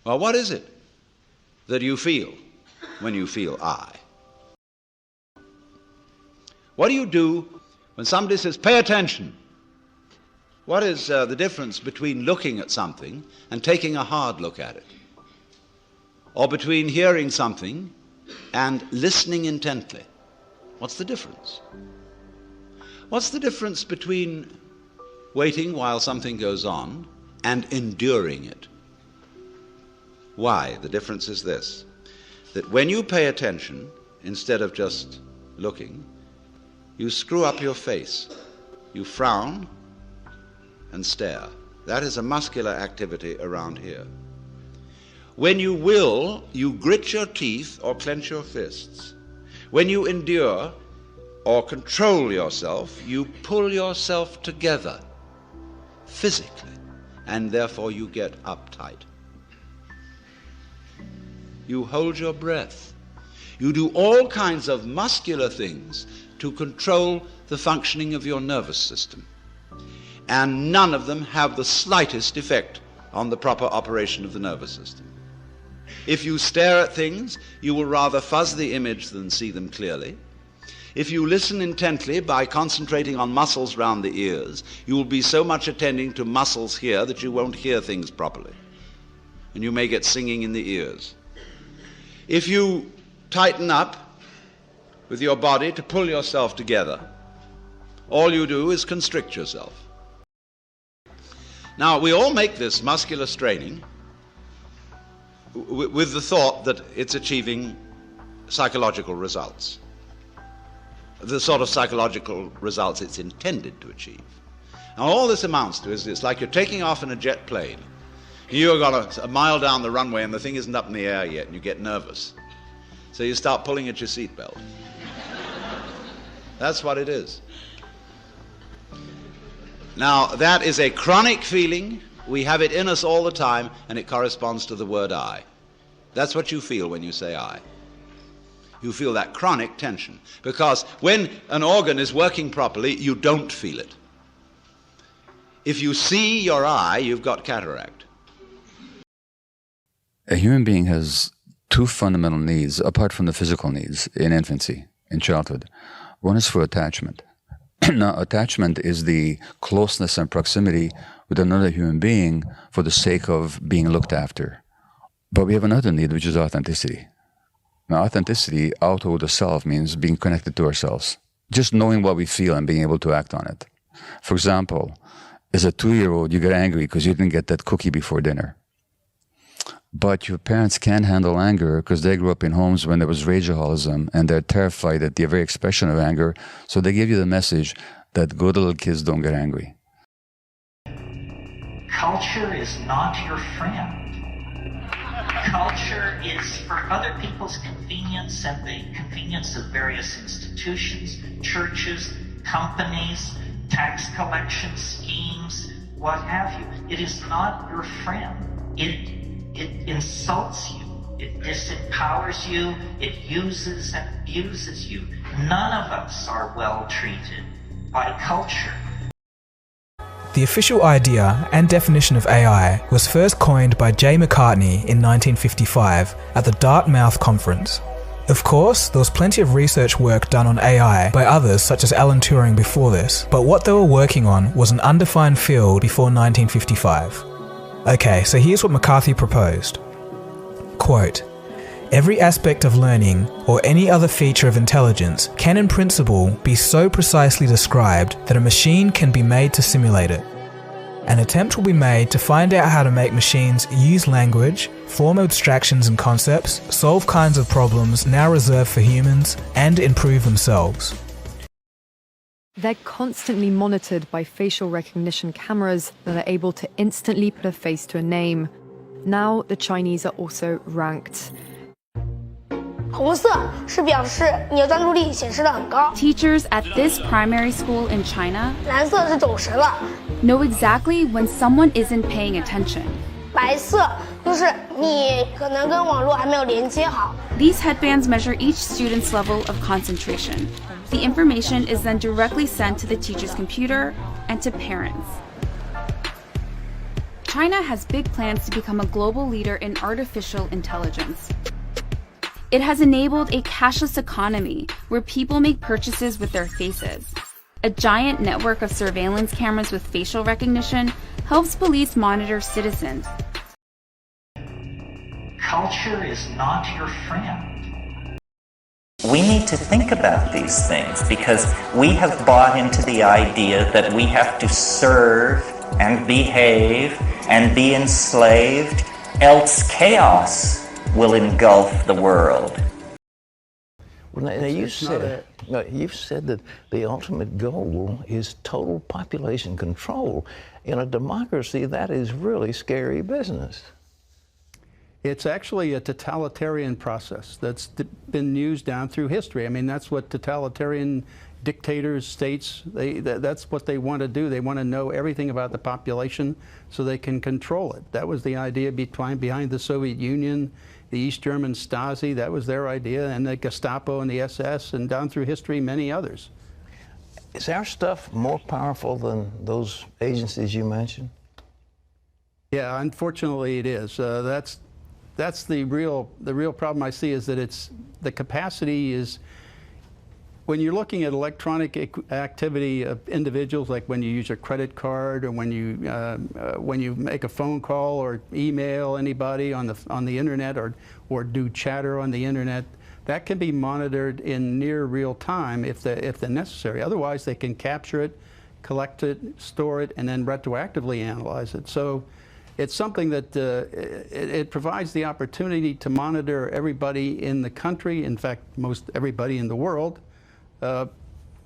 Well, what is it that you feel when you feel I? What do you do when somebody says, pay attention? What is the difference between looking at something and taking a hard look at it? Or between hearing something and listening intently? What's the difference? What's the difference between waiting while something goes on and enduring it? Why? The difference is this, that when you pay attention, instead of just looking, you screw up your face, you frown and stare. That is a muscular activity around here. When you will, you grit your teeth or clench your fists. When you endure or control yourself, you pull yourself together physically, and therefore you get uptight. You hold your breath. You do all kinds of muscular things to control the functioning of your nervous system. And none of them have the slightest effect on the proper operation of the nervous system. If you stare at things, you will rather fuzz the image than see them clearly. If you listen intently by concentrating on muscles round the ears, you will be so much attending to muscles here that you won't hear things properly. And you may get singing in the ears. If you tighten up with your body to pull yourself together, all you do is constrict yourself. Now, we all make this muscular straining with the thought that it's achieving psychological results, the sort of psychological results it's intended to achieve. Now, all this amounts to is it's like you're taking off in a jet plane. You've got a mile down the runway and the thing isn't up in the air yet, and you get nervous. So you start pulling at your seatbelt. That's what it is. Now, that is a chronic feeling. We have it in us all the time, and it corresponds to the word I. That's what you feel when you say I. You feel that chronic tension, because when an organ is working properly, you don't feel it. If you see your eye, you've got cataract. A human being has two fundamental needs, apart from the physical needs, in infancy, in childhood. One is for attachment. Now, attachment is the closeness and proximity with another human being for the sake of being looked after. But we have another need, which is authenticity. Now, authenticity, auto the self, means being connected to ourselves. Just knowing what we feel and being able to act on it. For example, as a 2-year-old, you get angry because you didn't get that cookie before dinner. But your parents can't handle anger because they grew up in homes when there was rageaholism, and they're terrified at the very expression of anger, so they give you the message that good little kids don't get angry. Culture is not your friend. Culture is for other people's convenience and the convenience of various institutions, churches, companies, tax collection schemes, what have you. It is not your friend. It insults you, it disempowers you, it uses and abuses you. None of us are well treated by culture. The official idea and definition of AI was first coined by J. McCartney in 1955 at the Dartmouth Conference. Of course, there was plenty of research work done on AI by others such as Alan Turing before this, but what they were working on was an undefined field before 1955. Okay, so here's what McCarthy proposed. Quote, "Every aspect of learning or any other feature of intelligence can in principle be so precisely described that a machine can be made to simulate it. An attempt will be made to find out how to make machines use language, form abstractions and concepts, solve kinds of problems now reserved for humans, and improve themselves." They're constantly monitored by facial recognition cameras that are able to instantly put a face to a name. Now, the Chinese are also ranked. 红色是表示你的专注力显示得很高。 Teachers at this primary school in China 蓝色是走神了。 know exactly when someone isn't paying attention. 白色就是你可能跟网络还没有连接好。 These headbands measure each student's level of concentration. The information is then directly sent to the teacher's computer and to parents. China has big plans to become a global leader in artificial intelligence. It has enabled a cashless economy where people make purchases with their faces. A giant network of surveillance cameras with facial recognition helps police monitor citizens. Culture is not your friend. We need to think about these things because we have bought into the idea that we have to serve and behave and be enslaved, else chaos will engulf the world. Well, now you've said that the ultimate goal is total population control. In a democracy, that is really scary business. It's actually a totalitarian process that's been used down through history. I mean, that's what totalitarian dictators, states, that's what they want to do. They want to know everything about the population so they can control it. That was the idea behind the Soviet Union, the East German Stasi, that was their idea, and the Gestapo and the SS, and down through history, many others. Is our stuff more powerful than those agencies you mentioned? Yeah, unfortunately it is. That's the real problem I see, is that the capacity is, when you're looking at electronic activity of individuals, like when you use a credit card or when you make a phone call or email anybody on the internet or do chatter on the internet, that can be monitored in near real time if they're necessary. Otherwise, they can capture it, collect it, store it, and then retroactively analyze it. So it's something that it provides the opportunity to monitor everybody in the country, in fact, most everybody in the world,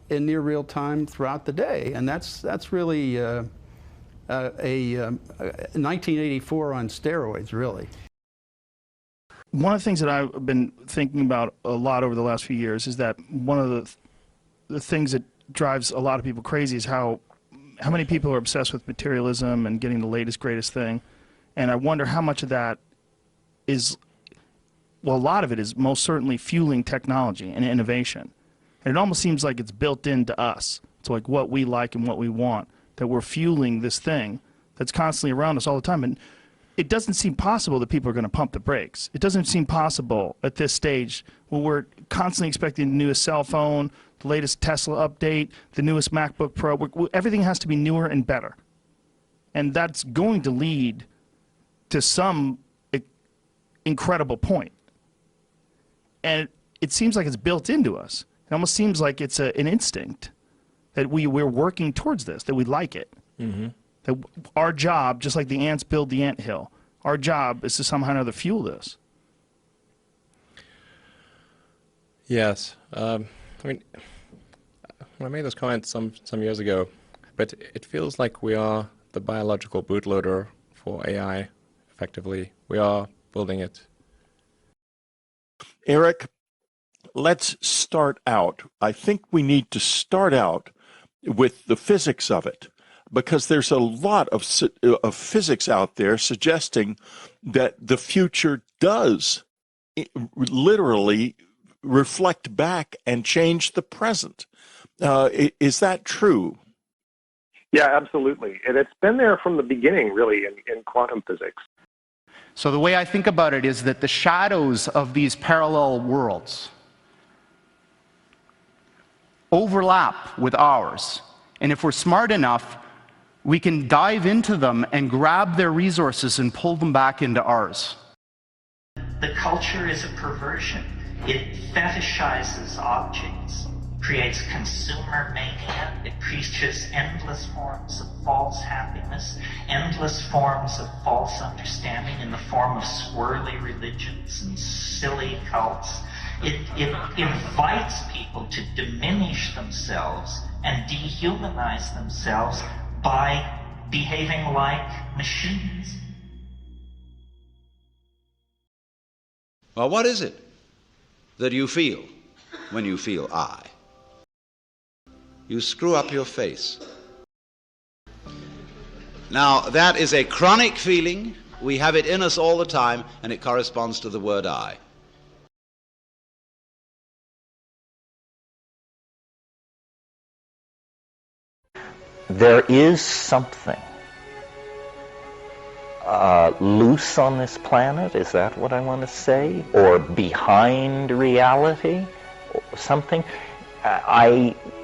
in near real time throughout the day. And that's really a 1984 on steroids, really. One of the things that I've been thinking about a lot over the last few years is that one of the things that drives a lot of people crazy is how many people are obsessed with materialism and getting the latest, greatest thing. And I wonder how much of that is, well, a lot of it is most certainly fueling technology and innovation. And it almost seems like it's built into us. It's like what we like and what we want, that we're fueling this thing that's constantly around us all the time. And it doesn't seem possible that people are going to pump the brakes. It doesn't seem possible at this stage when we're constantly expecting the newest cell phone, the latest Tesla update, the newest MacBook Pro. Everything has to be newer and better. And that's going to lead to some incredible point. And it seems like it's built into us. It almost seems like it's an instinct that we're working towards this, that we like it. Mm-hmm. That our job, just like the ants build the anthill, our job is to somehow or another fuel this. Yes. I mean, I made this comment some years ago, but it feels like we are the biological bootloader for AI, effectively. We are building it. Eric, let's start out. I think we need to start out with the physics of it, because there's a lot of physics out there suggesting that the future does literally reflect back and change the present. Is that true? Yeah, absolutely. And it's been there from the beginning, really, in quantum physics. So the way I think about it is that the shadows of these parallel worlds overlap with ours. And if we're smart enough, we can dive into them and grab their resources and pull them back into ours. The culture is a perversion. It fetishizes objects, creates consumer mania. It preaches endless forms of false happiness, endless forms of false understanding in the form of swirly religions and silly cults. It invites people to diminish themselves and dehumanize themselves by behaving like machines. Well, what is it that you feel when you feel I? You screw up your face. Now, that is a chronic feeling. We have it in us all the time, and it corresponds to the word I. There is something loose on this planet? Is that what I want to say? Or behind reality? Or something?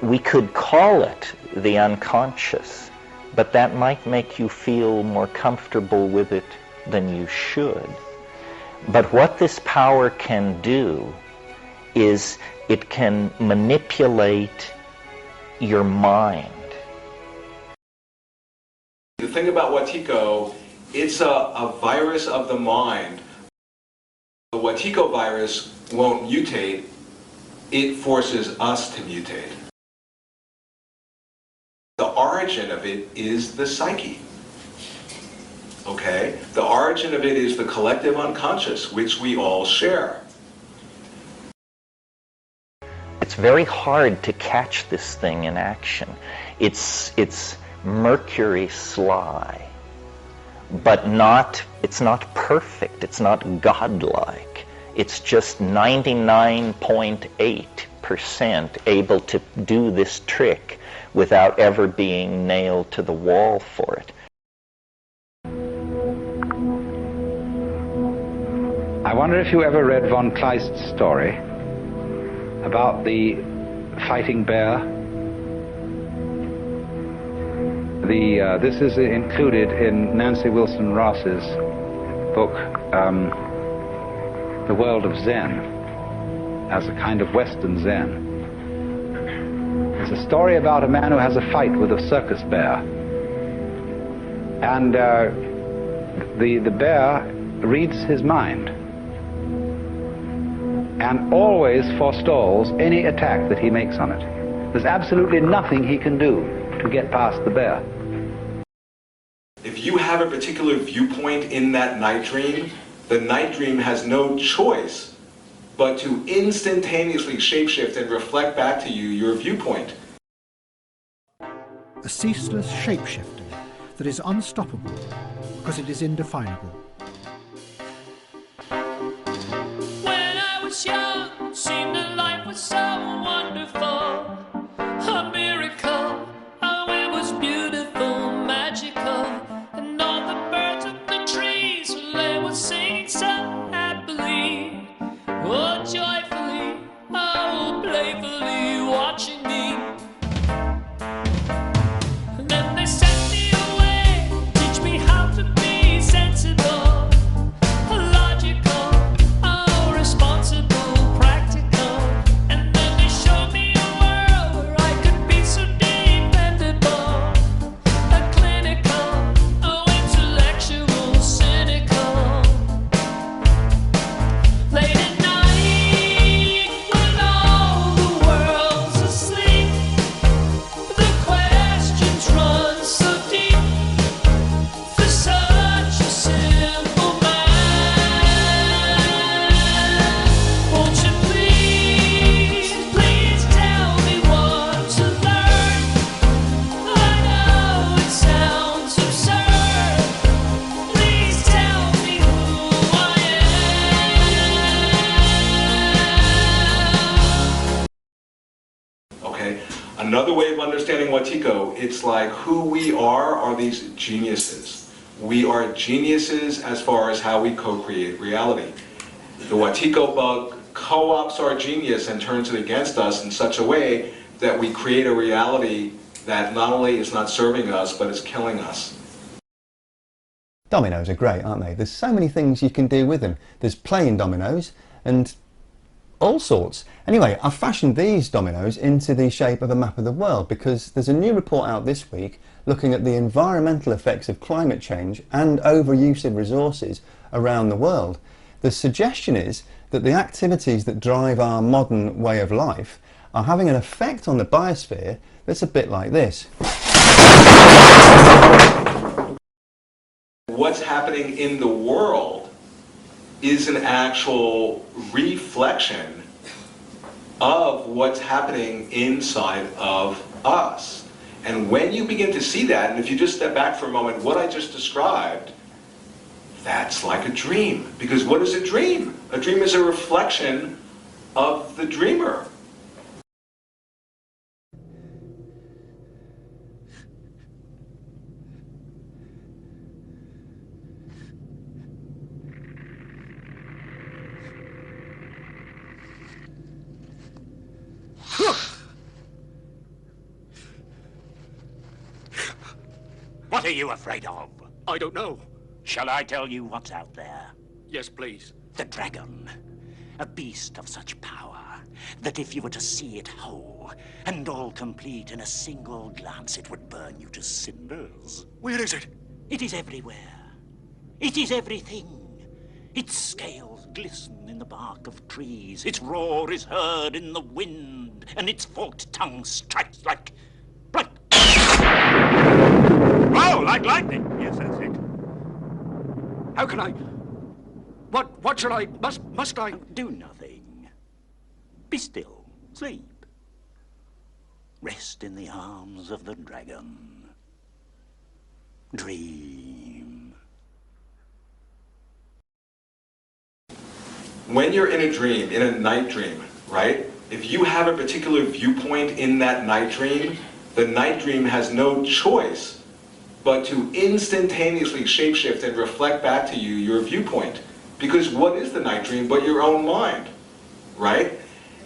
We could call it the unconscious, but that might make you feel more comfortable with it than you should. But what this power can do is it can manipulate your mind. The thing about Wetiko, it's a virus of the mind. The Wetiko virus won't mutate, it forces us to mutate. The origin of it is the psyche. Okay? The origin of it is the collective unconscious, which we all share. It's very hard to catch this thing in action. It's mercury sly, but it's not perfect, it's not godlike. It's just 99.8% able to do this trick without ever being nailed to the wall for it. I wonder if you ever read von Kleist's story about the fighting bear. This is included in Nancy Wilson Ross's book, The World of Zen, as a kind of Western Zen. It's a story about a man who has a fight with a circus bear. And the bear reads his mind and always forestalls any attack that he makes on it. There's absolutely nothing he can do to get past the bear. If you have a particular viewpoint in that night dream, the night dream has no choice but to instantaneously shapeshift and reflect back to you your viewpoint. A ceaseless shapeshifter that is unstoppable because it is indefinable. When I was young, it seemed that life was so wonderful, a miracle. Oh, it was beautiful, magical, and all the birds and the trees, well, they were singing so happily, oh, joyfully, oh, playfully, watching me. And then they sent me away, teach me how to be sensible, logical, oh, responsible, practical. And then they showed me a world where I could be so dependable, clinical, oh, intellectual, cynical. Late at night, when all the world's asleep, the questions run so deep for such a simple man. Won't you please, please tell me what to learn? I know it sounds absurd. Please tell me who I am. Okay? Another way of understanding Wetiko, it's like who we are these geniuses. We are geniuses as far as how we co-create reality. The Wetiko bug co-opts our genius and turns it against us in such a way that we create a reality that not only is not serving us, but is killing us. Dominoes are great, aren't they? There's so many things you can do with them. There's playing dominoes and all sorts. Anyway, I've fashioned these dominoes into the shape of a map of the world because there's a new report out this week looking at the environmental effects of climate change and overuse of resources around the world. The suggestion is that the activities that drive our modern way of life are having an effect on the biosphere that's a bit like this. What's happening in the world is an actual reflection of what's happening inside of us. And when you begin to see that, and if you just step back for a moment, what I just described, that's like a dream. Because what is a dream? A dream is a reflection of the dreamer. What are you afraid of? I don't know. Shall I tell you what's out there? Yes, please. The dragon. A beast of such power that if you were to see it whole and all complete in a single glance, it would burn you to cinders. Where is it? It is everywhere. It is everything. Its scales glisten in the bark of trees. Its roar is heard in the wind, and its forked tongue strikes like... Oh, like lightning. Yes, that's it. How can I... What shall I... Must I... Do nothing. Be still. Sleep. Rest in the arms of the dragon. Dream. When you're in a dream, in a night dream, right? If you have a particular viewpoint in that night dream, the night dream has no choice but to instantaneously shapeshift and reflect back to you your viewpoint. Because what is the night dream but your own mind, right?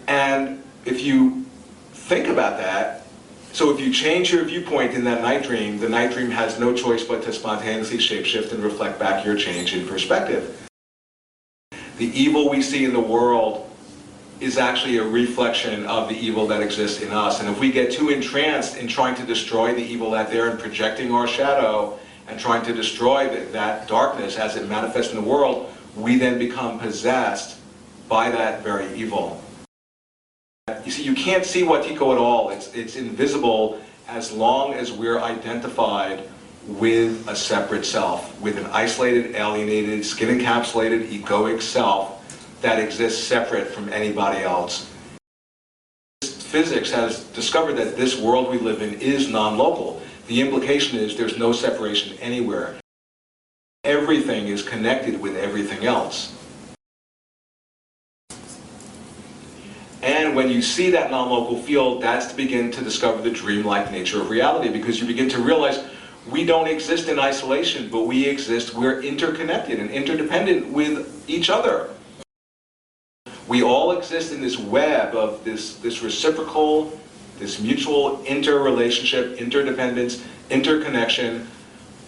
And if you think about that, so if you change your viewpoint in that night dream, the night dream has no choice but to spontaneously shapeshift and reflect back your change in perspective. The evil we see in the world is actually a reflection of the evil that exists in us. And if we get too entranced in trying to destroy the evil out there and projecting our shadow and trying to destroy that darkness as it manifests in the world, we then become possessed by that very evil. You see, you can't see Wetiko at all. It's invisible as long as we're identified with a separate self, with an isolated, alienated, skin-encapsulated, egoic self that exists separate from anybody else. Physics has discovered that this world we live in is non-local. The implication is there's no separation anywhere. Everything is connected with everything else. And when you see that non-local field, that's to begin to discover the dreamlike nature of reality, because you begin to realize we don't exist in isolation, but we exist, we're interconnected and interdependent with each other. We all exist in this web of this reciprocal, this mutual interrelationship, interdependence, interconnection.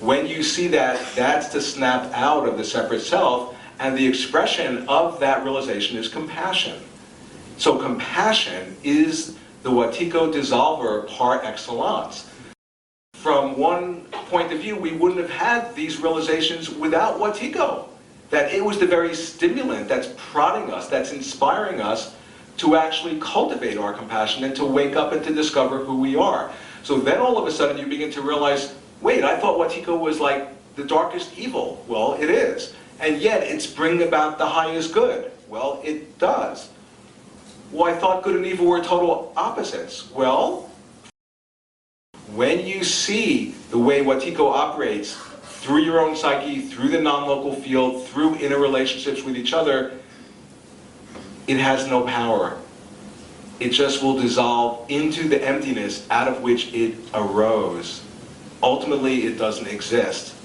When you see that, that's to snap out of the separate self, and the expression of that realization is compassion. So compassion is the Wetiko dissolver par excellence. From one point of view, we wouldn't have had these realizations without Wetiko. That it was the very stimulant that's prodding us, that's inspiring us to actually cultivate our compassion and to wake up and to discover who we are. So then all of a sudden you begin to realize, wait, I thought Wetiko was like the darkest evil. Well, it is. And yet it's bringing about the highest good. Well, it does. Well, I thought good and evil were total opposites. Well, when you see the way Wetiko operates through your own psyche, through the non-local field, through inner relationships with each other, it has no power. It just will dissolve into the emptiness out of which it arose. Ultimately, it doesn't exist.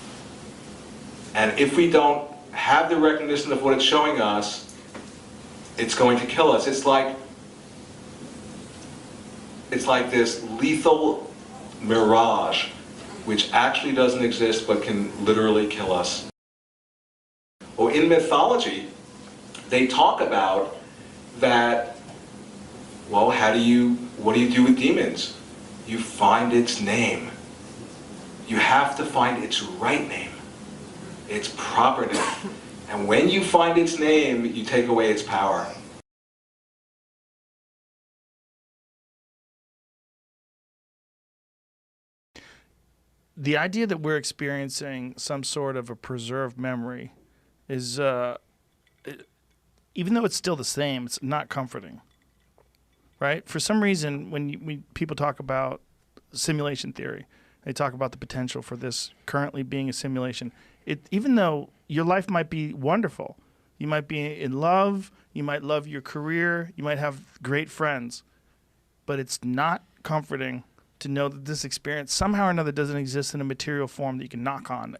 And if we don't have the recognition of what it's showing us, it's going to kill us. It's like this lethal mirage, which actually doesn't exist but can literally kill us. Well, in mythology, they talk about that, well, what do you do with demons? You find its name. You have to find its right name, its proper name. And when you find its name, you take away its power. The idea that we're experiencing some sort of a preserved memory is, even though it's still the same, it's not comforting, right? For some reason, when people talk about simulation theory, they talk about the potential for this currently being a simulation. Even though your life might be wonderful, you might be in love, you might love your career, you might have great friends, but it's not comforting to know that this experience somehow or another doesn't exist in a material form that you can knock on.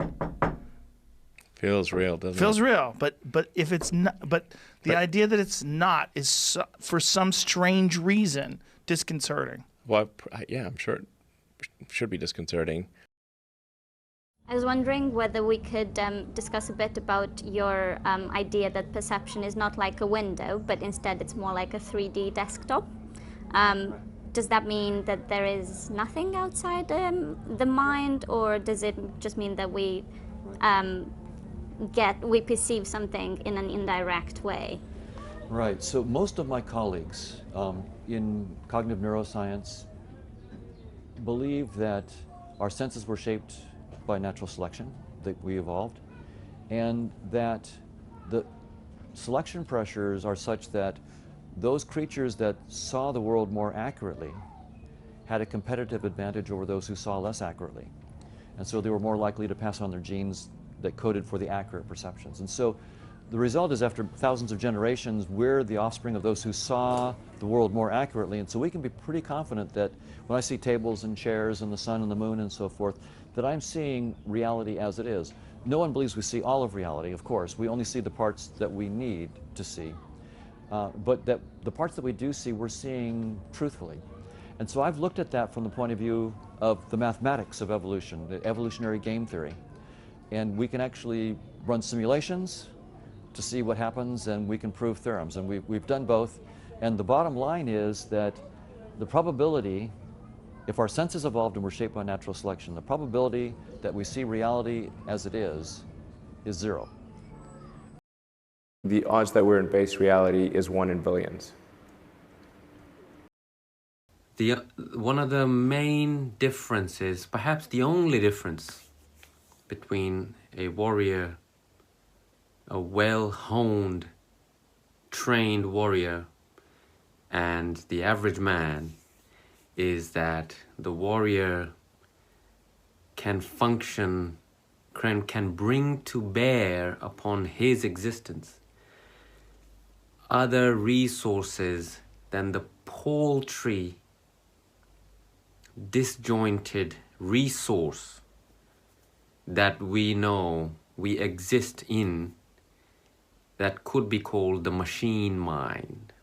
Feels real, doesn't it? Feels real, but if it's not, but the idea that it's not is for some strange reason disconcerting. Well, yeah, I'm sure it should be disconcerting. I was wondering whether we could discuss a bit about your idea that perception is not like a window, but instead it's more like a 3D desktop. Does that mean that there is nothing outside the mind, or does it just mean that we perceive something in an indirect way? Right. So most of my colleagues in cognitive neuroscience believe that our senses were shaped by natural selection, that we evolved, and that the selection pressures are such that those creatures that saw the world more accurately had a competitive advantage over those who saw less accurately. And so they were more likely to pass on their genes that coded for the accurate perceptions. And so the result is, after thousands of generations, we're the offspring of those who saw the world more accurately. And so we can be pretty confident that when I see tables and chairs and the sun and the moon and so forth, that I'm seeing reality as it is. No one believes we see all of reality, of course. We only see the parts that we need to see. But that the parts that we do see, we're seeing truthfully. And so I've looked at that from the point of view of the mathematics of evolution, the evolutionary game theory. And we can actually run simulations to see what happens, and we can prove theorems. And we've done both. And the bottom line is that the probability, if our senses evolved and were shaped by natural selection, the probability that we see reality as it is 0. The odds that we're in base reality is 1 in billions. One of the main differences, perhaps the only difference between a warrior, a well-honed, trained warrior, and the average man, is that the warrior can function, can bring to bear upon his existence other resources than the paltry, disjointed resource that we know we exist in, that could be called the machine mind.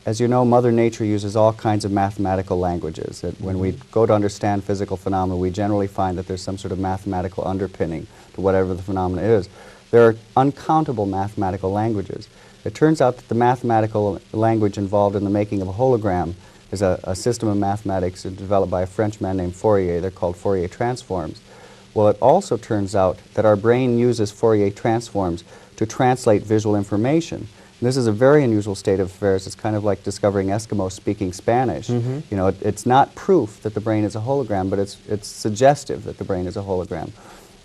As you know, Mother Nature uses all kinds of mathematical languages. When we go to understand physical phenomena, we generally find that there's some sort of mathematical underpinning to whatever the phenomena is. There are uncountable mathematical languages. It turns out that the mathematical language involved in the making of a hologram is a system of mathematics developed by a Frenchman named Fourier. They're called Fourier transforms. Well, it also turns out that our brain uses Fourier transforms to translate visual information. And this is a very unusual state of affairs. It's kind of like discovering Eskimos speaking Spanish. You know, it's not proof that the brain is a hologram, but it's suggestive that the brain is a hologram.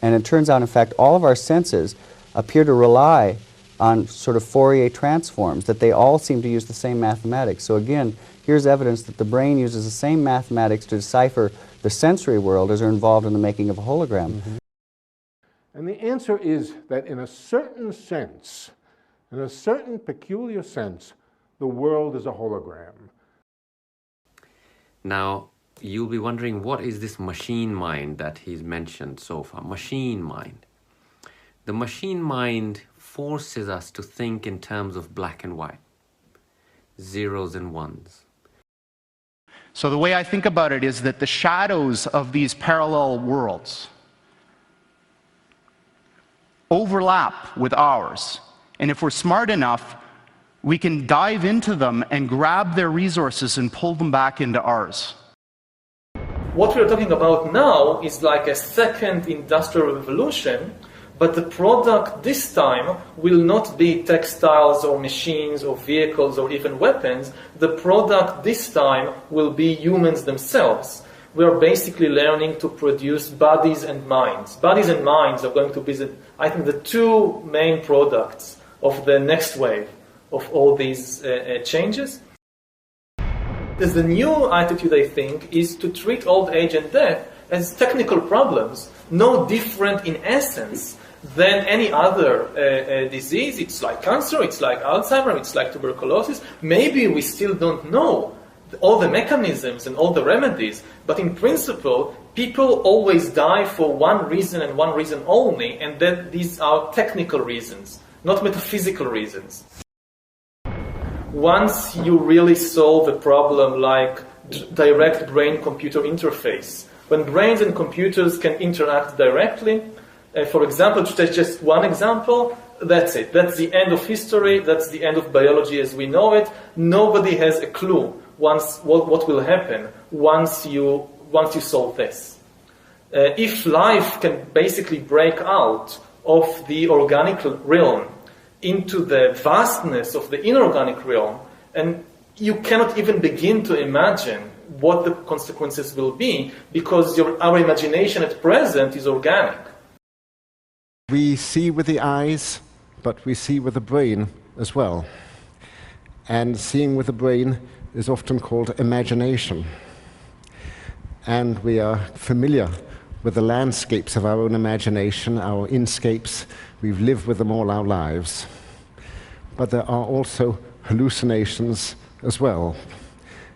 And it turns out, in fact, all of our senses appear to rely on sort of Fourier transforms, that they all seem to use the same mathematics. So again, here's evidence that the brain uses the same mathematics to decipher the sensory world as are involved in the making of a hologram. And the answer is that in a certain sense, in a certain peculiar sense, the world is a hologram. Now, you'll be wondering, what is this machine mind that he's mentioned so far? Machine mind. The machine mind forces us to think in terms of black and white, zeros and ones. So the way I think about it is that the shadows of these parallel worlds overlap with ours. And if we're smart enough, we can dive into them and grab their resources and pull them back into ours. What we're talking about now is like a second industrial revolution, but the product this time will not be textiles or machines or vehicles or even weapons. The product this time will be humans themselves. We are basically learning to produce bodies and minds. Bodies and minds are going to be, I think, the two main products of the next wave of all these changes. The new attitude, I think, is to treat old age and death as technical problems, no different in essence than any other disease. It's like cancer, it's like Alzheimer's, it's like tuberculosis. Maybe we still don't know all the mechanisms and all the remedies, but in principle, people always die for one reason and one reason only, and then these are technical reasons, not metaphysical reasons. Once you really solve a problem like direct brain-computer interface, When brains and computers can interact directly, for example, to take just one example, that's it. That's the end of history. That's the end of biology as we know it. Nobody has a clue what will happen once you solve this. If life can basically break out of the organic realm into the vastness of the inorganic realm, and you cannot even begin to imagine what the consequences will be, because our imagination at present is organic. We see with the eyes, but we see with the brain as well. And seeing with the brain is often called imagination. And we are familiar with the landscapes of our own imagination, our inscapes. We've lived with them all our lives. But there are also hallucinations as well.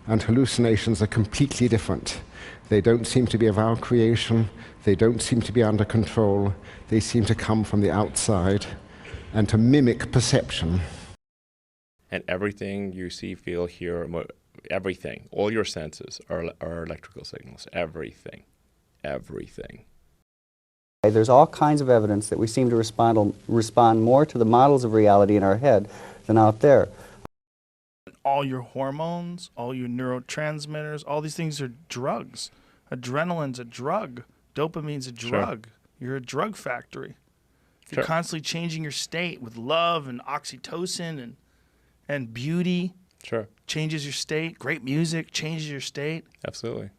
And hallucinations are completely different. They don't seem to be of our creation. They don't seem to be under control. They seem to come from the outside and to mimic perception. And everything you see, feel, hear, everything, all your senses are electrical signals. Everything. Everything. There's all kinds of evidence that we seem to respond more to the models of reality in our head than out there. All your hormones, all your neurotransmitters, all these things are drugs. Adrenaline's a drug. Dopamine's a drug. Sure. You're a drug factory. You're constantly changing your state with love and oxytocin and beauty. Sure. Changes your state. Great music changes your state. Absolutely.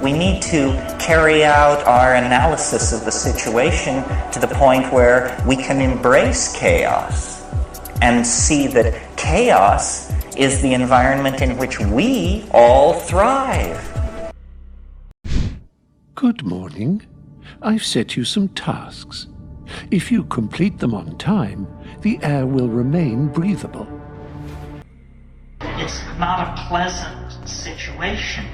We need to carry out our analysis of the situation to the point where we can embrace chaos and see that chaos is the environment in which we all thrive. Good morning. I've set you some tasks. If you complete them on time, the air will remain breathable. It's not a pleasant situation.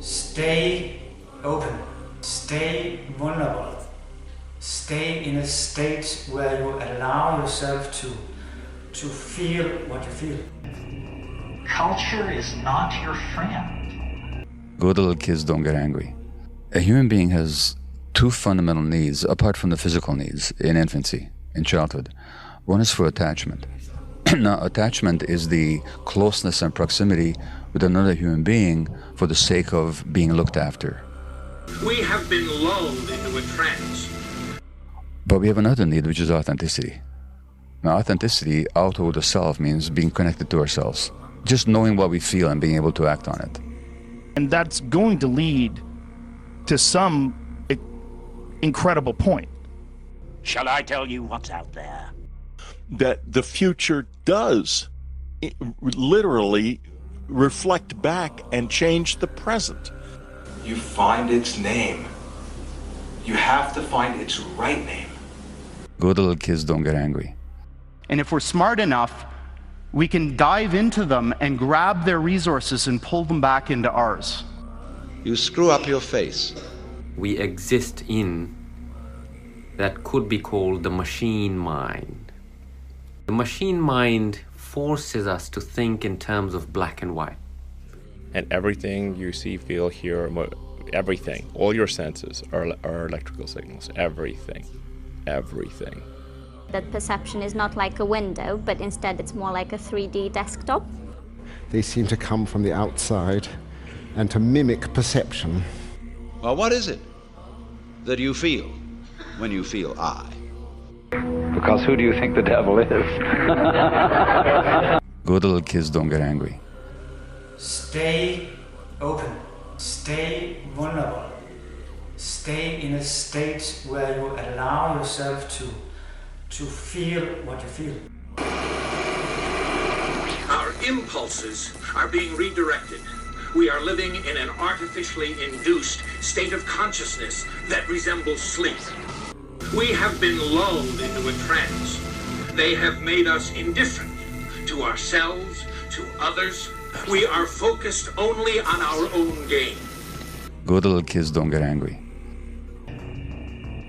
Stay open. Stay vulnerable. Stay in a state where you allow yourself to feel what you feel. Culture is not your friend. Good little kids don't get angry. A human being has two fundamental needs, apart from the physical needs, in infancy, in childhood. One is for attachment. Now, attachment is the closeness and proximity with another human being for the sake of being looked after. We have been lulled into a trance. But we have another need, which is authenticity. Now, authenticity, out of the self, means being connected to ourselves. Just knowing what we feel and being able to act on it. And that's going to lead to some incredible point. Shall I tell you what's out there? That the future does literally reflect back and change the present. You find its name. You have to find its right name. Good little kids don't get angry. And if we're smart enough, we can dive into them and grab their resources and pull them back into ours. You screw up your face. We exist in that could be called the machine mind. The machine mind forces us to think in terms of black and white. And everything you see, feel, hear, everything, all your senses are electrical signals. Everything. Everything. That perception is not like a window, but instead it's more like a 3D desktop. They seem to come from the outside and to mimic perception. Well, what is it that you feel when you feel I? Because who do you think the devil is? Good little kids don't get angry. Stay open. Stay vulnerable. Stay in a state where you allow yourself to feel what you feel. Our impulses are being redirected. We are living in an artificially induced state of consciousness that resembles sleep. We have been lulled into a trance. They have made us indifferent to ourselves, to others. We are focused only on our own gain. Good little kids don't get angry.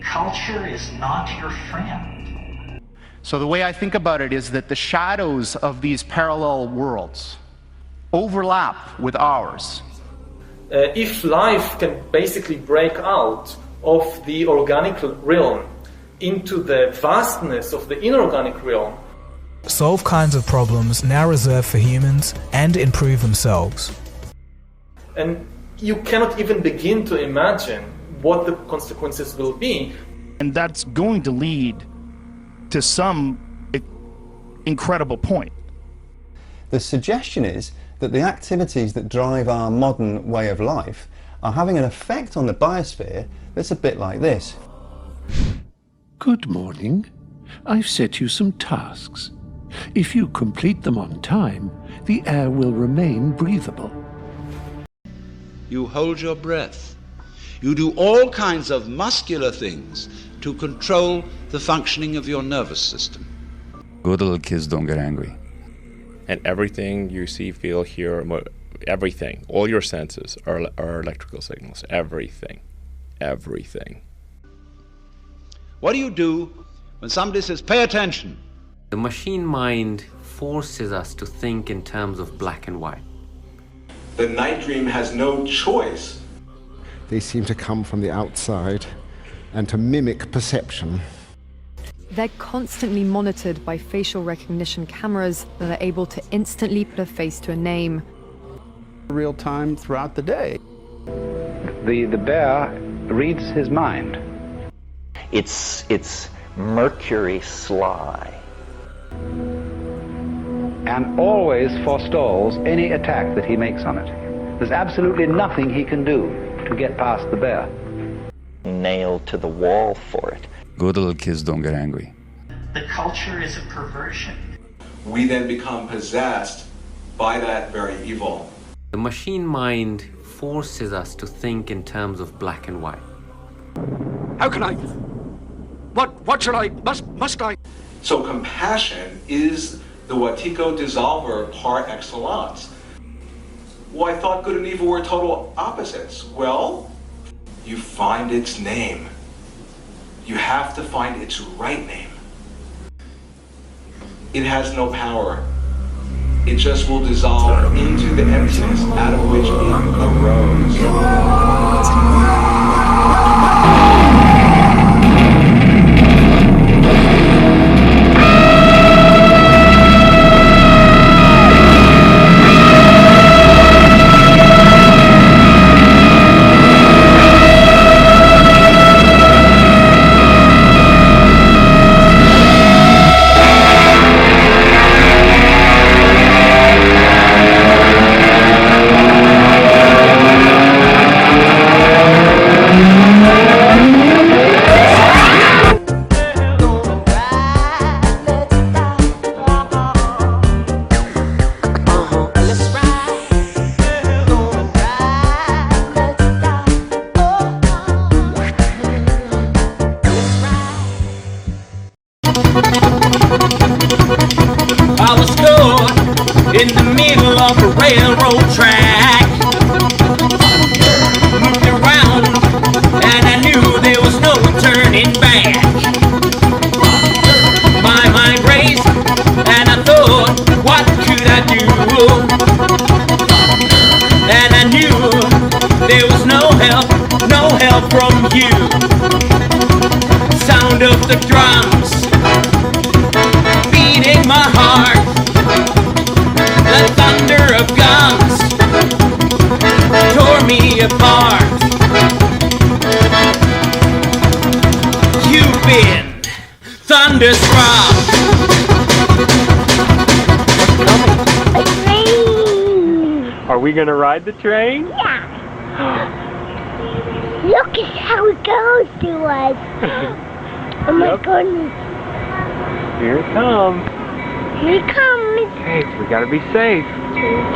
Culture is not your friend. So the way I think about it is that the shadows of these parallel worlds overlap with ours. If life can basically break out of the organic realm into the vastness of the inorganic realm, solve kinds of problems now reserved for humans and improve themselves. And you cannot even begin to imagine what the consequences will be. And that's going to lead to some incredible point. The suggestion is that the activities that drive our modern way of life are having an effect on the biosphere that's a bit like this. Good morning. I've set you some tasks. If you complete them on time, the air will remain breathable. You hold your breath. You do all kinds of muscular things to control the functioning of your nervous system. Good little kids don't get angry. And everything you see, feel, hear, everything, all your senses are electrical signals. Everything. Everything. What do you do when somebody says, pay attention? The machine mind forces us to think in terms of black and white. The night dream has no choice. They seem to come from the outside and to mimic perception. They're constantly monitored by facial recognition cameras that are able to instantly put a face to a name. Real time throughout the day. The bear reads his mind. It's Mercury sly. And always forestalls any attack that he makes on it. There's absolutely nothing he can do to get past the bear. Nailed to the wall for it. Good little kids don't get angry. The culture is a perversion. We then become possessed by that very evil. The machine mind forces us to think in terms of black and white. How can I? What should I? Must I? So compassion is the Wetiko dissolver par excellence. Well, I thought good and evil were total opposites. Well, you find its name. You have to find its right name. It has no power. It just will dissolve into the emptiness out of which it arose. Are we gonna ride the train? Yeah. Look at how it goes to us. Oh my goodness. Here it comes. Here it comes. Hey, we gotta be safe.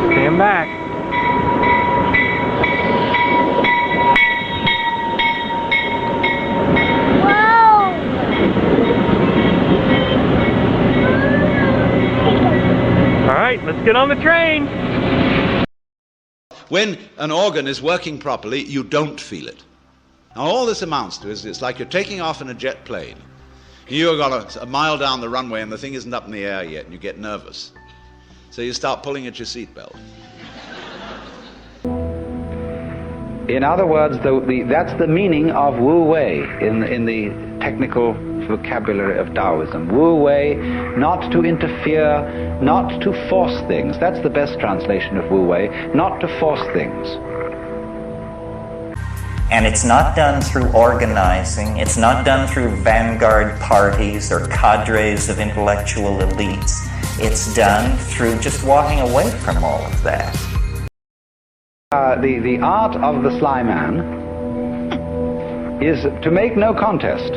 Stand back. All right, let's get on the train. When an organ is working properly, you don't feel it. Now all this amounts to is it's like you're taking off in a jet plane. You've got a mile down the runway and the thing isn't up in the air yet, and you get nervous. So you start pulling at your seatbelt. In other words, that's the meaning of Wu Wei in the technical vocabulary of Taoism. Wu Wei, not to interfere, not to force things. That's the best translation of Wu Wei, not to force things. And it's not done through organizing, it's not done through vanguard parties or cadres of intellectual elites. It's done through just walking away from all of that. The art of the sly man is to make no contest,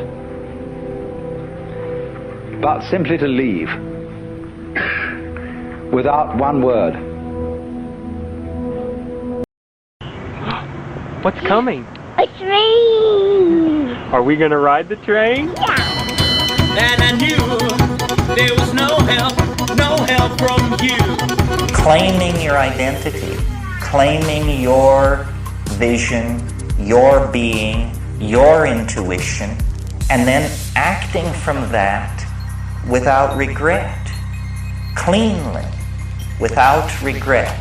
but simply to leave without one word. What's coming? A train! Are we gonna ride the train? Yeah! And I knew there was no help from you. Claiming your identity, claiming your vision, your being, your intuition, and then acting from that without regret, cleanly, without regret.